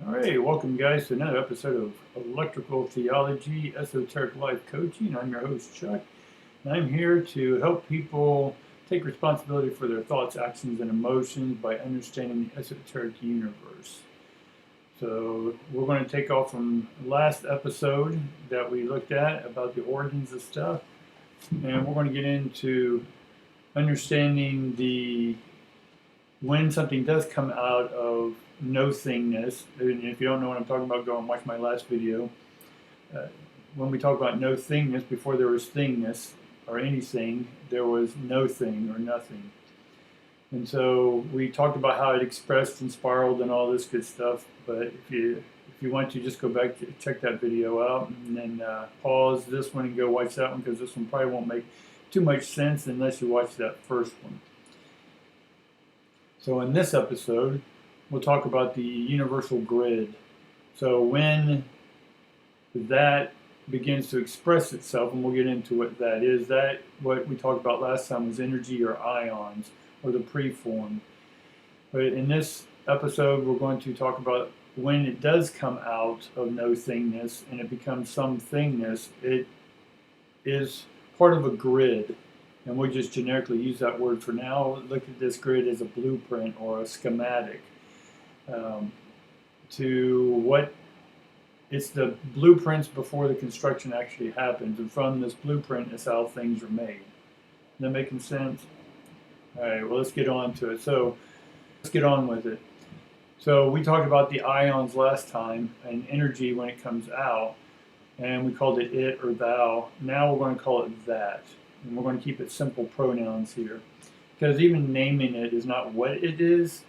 All right, welcome guys to another episode of Electrical Theology, Esoteric Life Coaching. I'm your host Chuck, and I'm here to help people take responsibility for their thoughts, actions, and emotions by understanding the esoteric universe. So we're going to take off from last episode that we looked at about the origins of stuff, and we're going to get into understanding the when something does come out of no thingness, and if you don't know what I'm talking about, go and watch my last video. Uh, when we talk about no thingness, before there was thingness or anything, there was no thing or nothing. And so we talked about how it expressed and spiraled and all this good stuff. But if you want to, just go back to check that video out, and then pause this one and go watch that one, because this one probably won't make too much sense unless you watch that first one. So in this episode, we'll talk about the universal grid. So when that begins to express itself, and we'll get into what that is, that what we talked about last time was energy or ions or the preform. But in this episode, we're going to talk about when it does come out of no thingness and it becomes some thingness, it is part of a grid. And we'll just generically use that word for now. Look at this grid as a blueprint or a schematic to what it's the blueprints before the construction actually happens. And from this blueprint is how things are made. Is that making sense? All right, well, let's get on to it. So let's get on with it. So we talked about the ions last time and energy when it comes out, and we called it or thou. Now we're going to call it that. And we're going to keep it simple pronouns here, because even naming it is not what it is.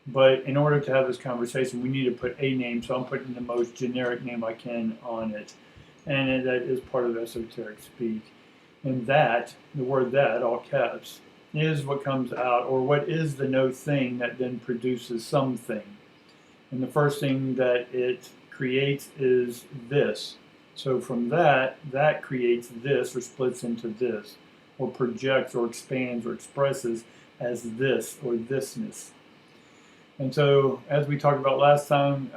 But in order to have this conversation, we need to put a name. So I'm putting the most generic name I can on it, and that is part of esoteric speak. And that, the word that, all caps, is what comes out, or what is the no thing that then produces something. And the first thing that it creates is this. So from that creates this, or splits into this, or projects, or expands, or expresses as this, or thisness. And so, as we talked about last time,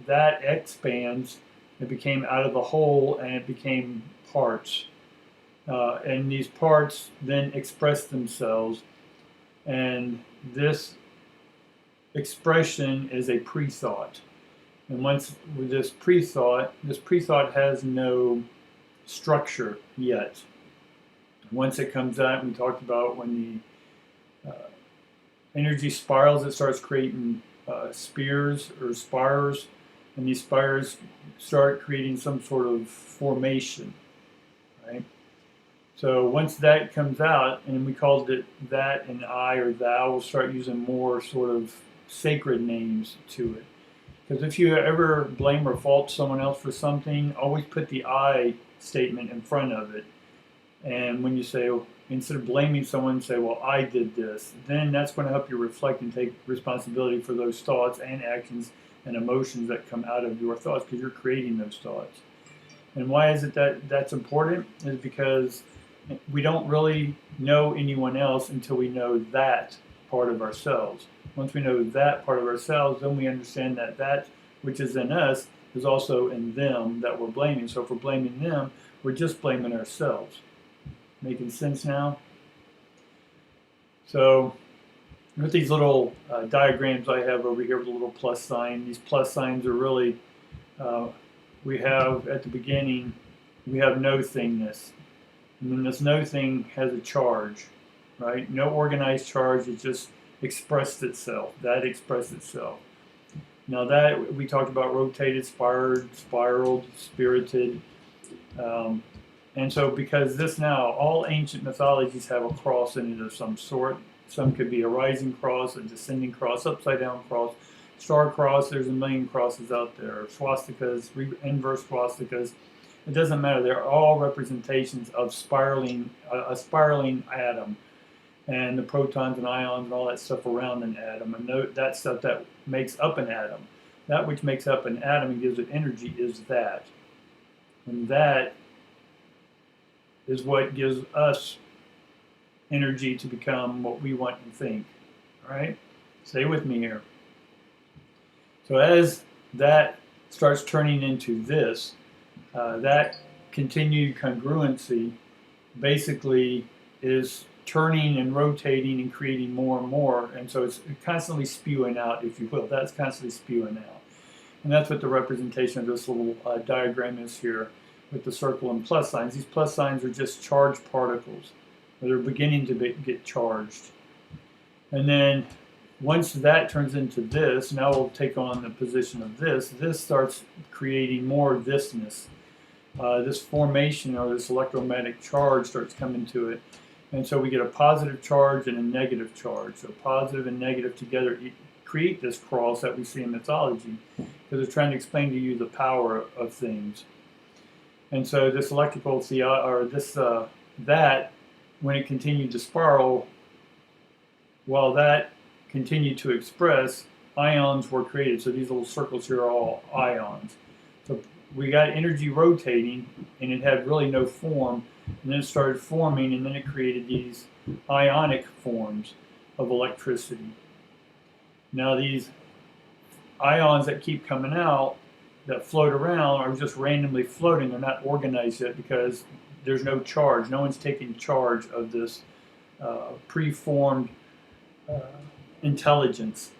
that expands, it became out of the whole, and it became parts. And these parts then express themselves, and this expression is a pre-thought. And once with this pre-thought has no structure yet. Once it comes out, we talked about when the energy spirals, it starts creating spears or spires, and these spires start creating some sort of formation, right? So once that comes out, and we called it that and I or thou, we'll start using more sort of sacred names to it. Because if you ever blame or fault someone else for something, always put the I statement in front of it. And when you say, instead of blaming someone, say, well, I did this, then that's going to help you reflect and take responsibility for those thoughts and actions and emotions that come out of your thoughts, because you're creating those thoughts. And why is it that that's important? Is because we don't really know anyone else until we know that part of ourselves. Once we know that part of ourselves, then we understand that that which is in us is also in them that we're blaming. So if we're blaming them, we're just blaming ourselves. Making sense now? So with these little diagrams I have over here with a little plus sign, these plus signs are really, we have at the beginning, we have no thingness. And then this no thing has a charge, right? No organized charge, it just expressed itself. That expressed itself. Now that we talked about rotated, spiraled, spirited. And so because this now, all ancient mythologies have a cross in it of some sort. Some could be a rising cross, a descending cross, upside down cross, star cross. There's a million crosses out there. Swastikas, inverse swastikas. It doesn't matter. They're all representations of spiraling, a spiraling atom, and the protons and ions and all that stuff around an atom, and that stuff that makes up an atom. That which makes up an atom and gives it energy is that. And that is what gives us energy to become what we want and think. All right? Stay with me here. So as that starts turning into this, that continued congruency basically is turning and rotating and creating more and more. And so it's constantly spewing out, if you will. That's constantly spewing out. And that's what the representation of this little diagram is here with the circle and plus signs. These plus signs are just charged particles. They're beginning to get charged. And then once that turns into this, now we'll take on the position of this. This starts creating more thisness. This formation or this electromagnetic charge starts coming to it. And so we get a positive charge and a negative charge. So positive and negative together create this cross that we see in mythology, because they're trying to explain to you the power of things. And so this electrical that, when it continued to spiral, while that continued to express, ions were created. So these little circles here are all ions. So we got energy rotating, and it had really no form, and then it started forming, and then it created these ionic forms of electricity. Now these ions that keep coming out, that float around, are just randomly floating. They're not organized yet because there's no charge. No one's taking charge of this preformed intelligence.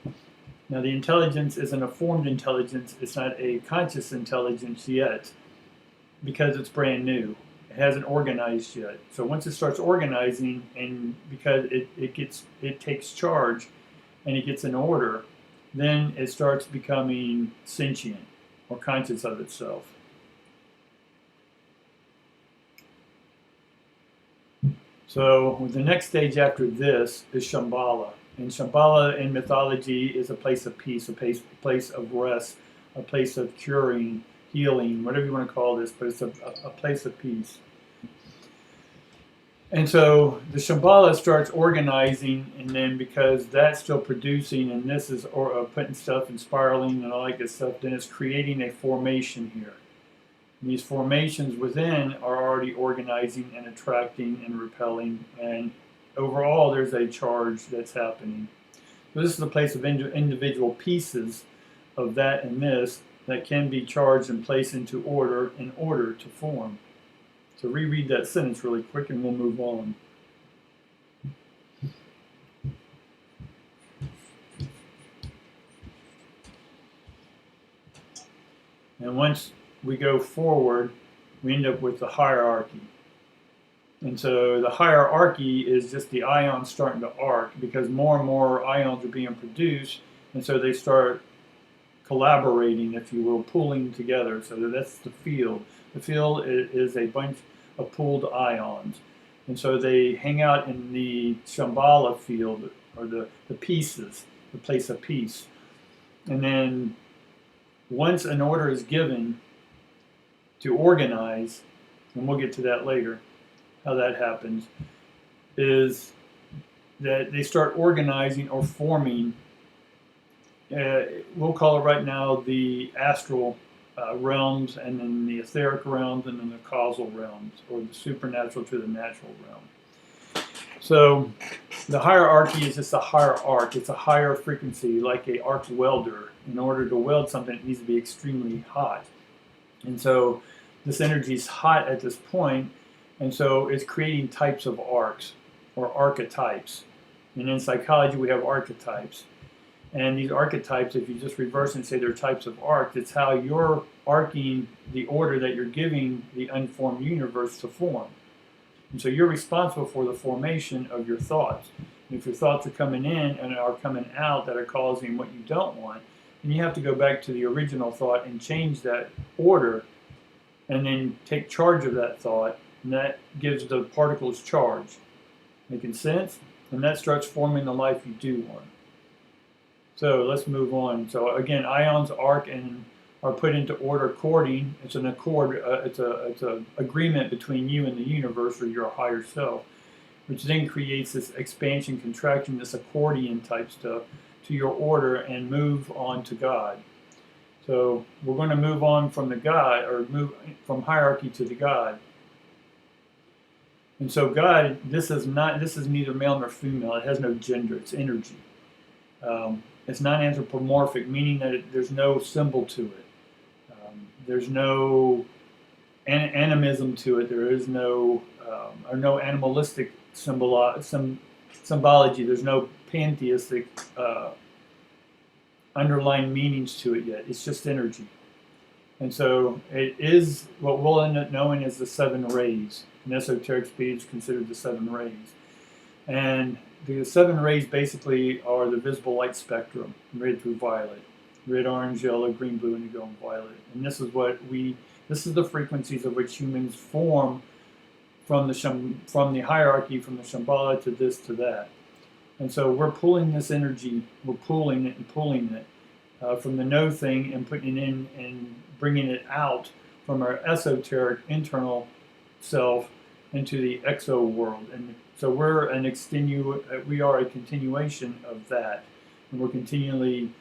Now the intelligence isn't a formed intelligence. It's not a conscious intelligence yet because it's brand new. It hasn't organized yet. So once it starts organizing, and because it takes charge and it gets in order, then it starts becoming sentient or conscious of itself. So the next stage after this is Shambhala. And Shambhala in mythology is a place of peace, a place of rest, a place of curing, healing, whatever you want to call this, but it's a place of peace. And so the Shambhala starts organizing, and then because that's still producing, and this is putting stuff and spiraling and all that good stuff, then it's creating a formation here. And these formations within are already organizing and attracting and repelling, and overall there's a charge that's happening. So this is a place of individual pieces of that and this that can be charged and placed into order in order to form. So reread that sentence really quick and we'll move on. And once we go forward, we end up with the hierarchy. And so the hierarchy is just the ions starting to arc, because more and more ions are being produced, and so they start collaborating, if you will, pooling together. So that's the field. The field is a bunch of pooled ions. And so they hang out in the Shambhala field, or the pieces, the place of peace. And then once an order is given to organize, and we'll get to that later, how that happens, is that they start organizing or forming. We'll call it right now the astral realms, and then the etheric realms, and then the causal realms, or the supernatural to the natural realm. So the hierarchy is just a higher arc. It's a higher frequency, like a arc welder. In order to weld something, it needs to be extremely hot. And so this energy is hot at this point, and so it's creating types of arcs, or archetypes. And in psychology, we have archetypes. And these archetypes, if you just reverse and say they're types of arcs, it's how you're arcing the order that you're giving the unformed universe to form. And so you're responsible for the formation of your thoughts. And if your thoughts are coming in and are coming out that are causing what you don't want, then you have to go back to the original thought and change that order, and then take charge of that thought, and that gives the particles charge. Making sense? And that starts forming the life you do want. So let's move on. So again, ions arc and are put into order according. It's an accord. It's a agreement between you and the universe, or your higher self, which then creates this expansion, contraction, this accordion type stuff to your order, and move on to God. So we're going to move on from the God, or move from hierarchy to the God. And so God, this is neither male nor female. It has no gender. It's energy. It's non-anthropomorphic, meaning that there's no symbol to it. There's no animism to it. There is no or no animalistic symbology. There's no pantheistic underlying meanings to it yet. It's just energy. And so it is what we'll end up knowing as the seven rays. In esoteric speed, it's considered the seven rays. And the seven rays basically are the visible light spectrum, red through violet. Red, orange, yellow, green, blue, indigo, and violet. And this is this is the frequencies of which humans form from the hierarchy, from the Shambhala to this to that. And so we're pulling this energy, we're pulling it and pulling it from the no thing and putting it in and bringing it out from our esoteric internal self into the exo world. And so we are a continuation of that, and we're continually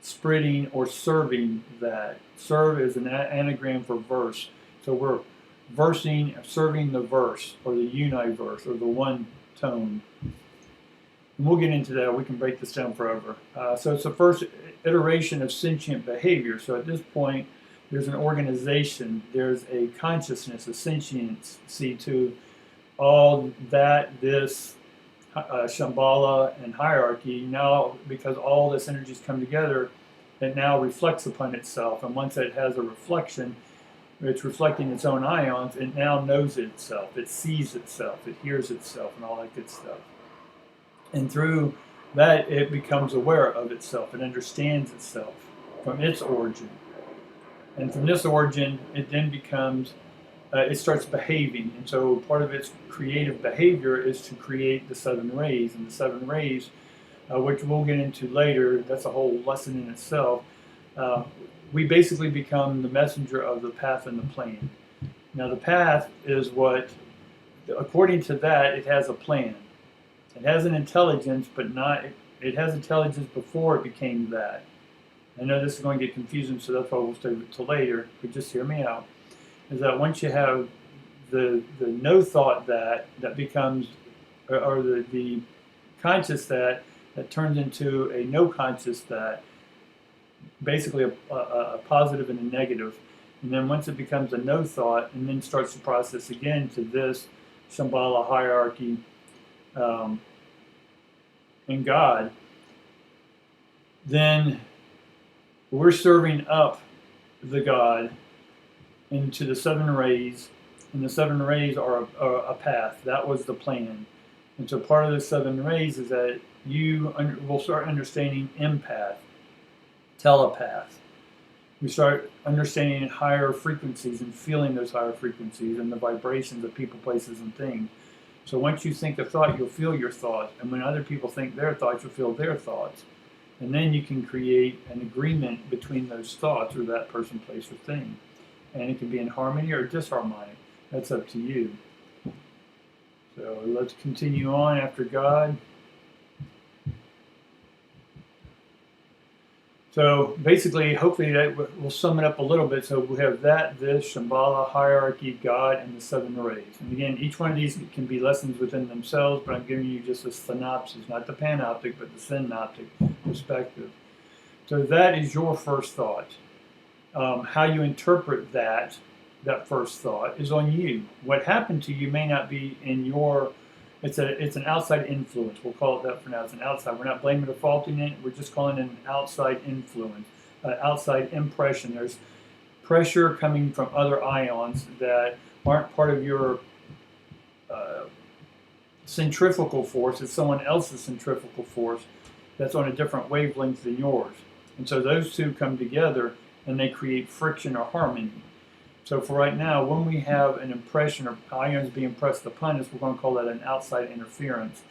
spreading or serving that. Serve is an anagram for verse. So we're serving the verse, or the Uni-Verse, or the one tone. And we'll get into that. We can break this down forever. So it's the first iteration of sentient behavior. So at this point, there's an organization, there's a consciousness, a sentiency to all that, this Shambhala and hierarchy. Now, because all this energy's come together, it now reflects upon itself. And once it has a reflection, it's reflecting its own ions, it now knows itself, it sees itself, it hears itself, and all that good stuff. And through that, it becomes aware of itself, it understands itself from its origin. And from this origin, it then becomes, it starts behaving. And so part of its creative behavior is to create the seven rays. And the seven rays, which we'll get into later, that's a whole lesson in itself. We basically become the messenger of the path and the plan. Now the path is what, according to that, it has a plan. It has an intelligence, but it has intelligence before it became that. I know this is going to get confusing, so that's why we'll stay till later, but just hear me out. Is that once you have the no thought that becomes, or the conscious that turns into a no conscious that, basically a positive and a negative. And then once it becomes a no thought, and then starts to process again to this Shambhala hierarchy in God, then we're serving up the God into the seven rays, and the seven rays are a path. That was the plan. And so part of the seven rays is that you will start understanding empath, telepath. We start understanding higher frequencies and feeling those higher frequencies and the vibrations of people, places, and things. So once you think a thought, you'll feel your thoughts. And when other people think their thoughts, you'll feel their thoughts. And then you can create an agreement between those thoughts or that person, place, or thing. And it can be in harmony or disharmonic. That's up to you. So let's continue on after God. So basically, hopefully that will sum it up a little bit. So we have that, this, Shambhala, hierarchy, God, and the seven rays. And again, each one of these can be lessons within themselves, but I'm giving you just a synopsis, not the panoptic, but the synoptic perspective. So that is your first thought. How you interpret that first thought is on you. What happened to you may not be in your, it's an outside influence. We'll call it that for now. It's an outside. We're not blaming or faulting it. We're just calling it an outside influence, an outside impression. There's pressure coming from other ions that aren't part of your centrifugal force. It's someone else's centrifugal force that's on a different wavelength than yours. And so those two come together and they create friction or harmony. So for right now, when we have an impression or ions being pressed upon us, we're going to call that an outside interference.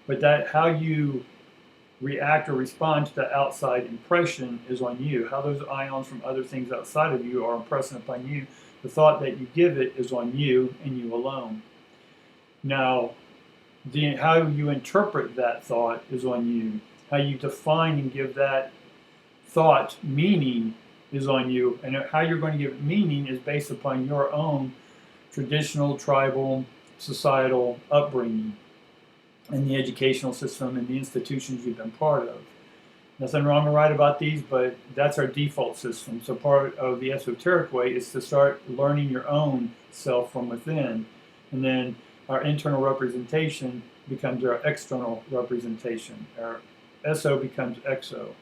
But that how you react or respond to the outside impression is on you. How those ions from other things outside of you are impressing upon you, the thought that you give it is on you and you alone. Now, how you interpret that thought is on you. How you define and give that thought meaning is on you, and how you're going to give it meaning is based upon your own traditional, tribal, societal upbringing and the educational system and the institutions you've been part of. Nothing wrong or right about these, but that's our default system. So part of the esoteric way is to start learning your own self from within. And then our internal representation becomes our external representation. Our eso becomes exo.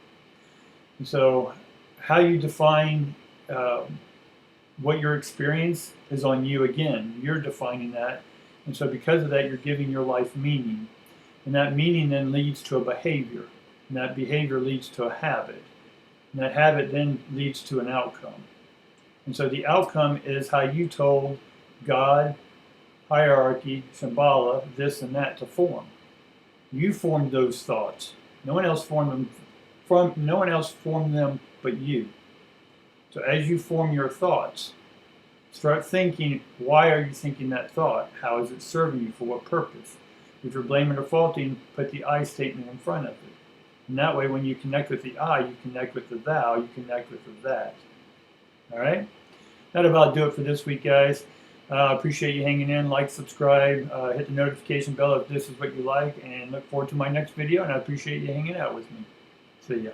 And so how you define what your experience is on you again. You're defining that. And so because of that, you're giving your life meaning. And that meaning then leads to a behavior. And that behavior leads to a habit. And that habit then leads to an outcome. And so the outcome is how you told God, hierarchy, Shambhala, this and that to form. You formed those thoughts. No one else formed them. No one else formed them but you. So as you form your thoughts, start thinking, why are you thinking that thought? How is it serving you? For what purpose? If you're blaming or faulting, put the I statement in front of it. And that way, when you connect with the I, you connect with the thou, you connect with the that. All right? That'll about do it for this week, guys. Appreciate you hanging in. Like, subscribe, hit the notification bell if this is what you like, and look forward to my next video, and I appreciate you hanging out with me. See ya.